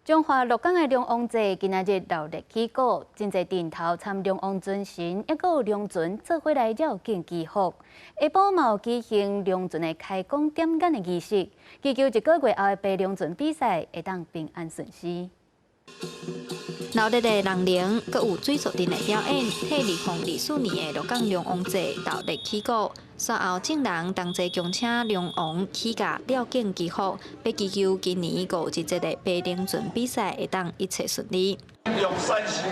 中华鹿港的龙王祭今仔日热烈起鼓，真侪阵头参龙王尊神，还有龙船做伙来绕境祈福。下晡嘛有举行龙船的开工点眼的仪式，祈求1个月后的爬龙船比赛会当平安顺遂。闹热的人铃，阁有水族阵的表演，替2024年的鹿港龙王祭热烈起鼓。随后，众人同齐恭请龙王起驾绕境祈福，要祈求今年5日的爬龙船比赛会当一切顺利。用山西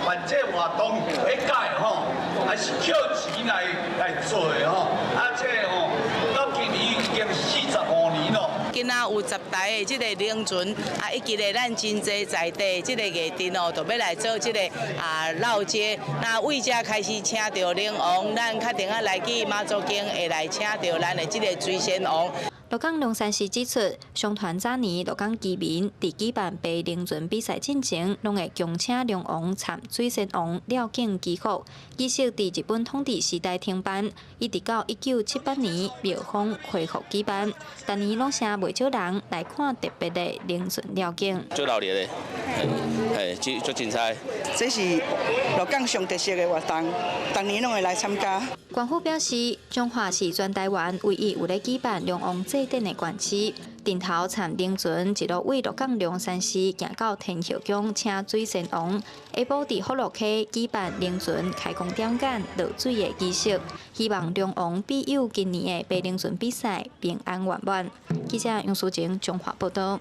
反这活动要改吼，还是扣钱来做的吼，这到今年已经45年了。今仔有10台的这个龙船，以及咱真侪在地这个艺人就要来做这个绕街。那为这开始请到龙王，咱确定来去马祖境会来请到咱的这个水仙王。鹿港龙山市指出，上团早年鹿港居民伫举办爬龙船比赛进前，拢会恭请龙王参水仙王绕境祈福。仪式伫日本统治时代停办，一直到1978年庙方恢复举办。逐年拢成袂少人来看特别的龙船绕境。最热烈的，最精彩。这是鹿港上特色的活动，逐年拢会来参加。官府表示，中华是全台湾唯一有咧举办龙王祭典的县市。顶头参龙船一路为鹿港龙山市行到天后宫请水仙王，下晡伫福乐溪举办龙船开工点眼落水的仪式，希望龙王庇佑今年的爬龙船比赛平安圆满。记者杨淑晴综合报道。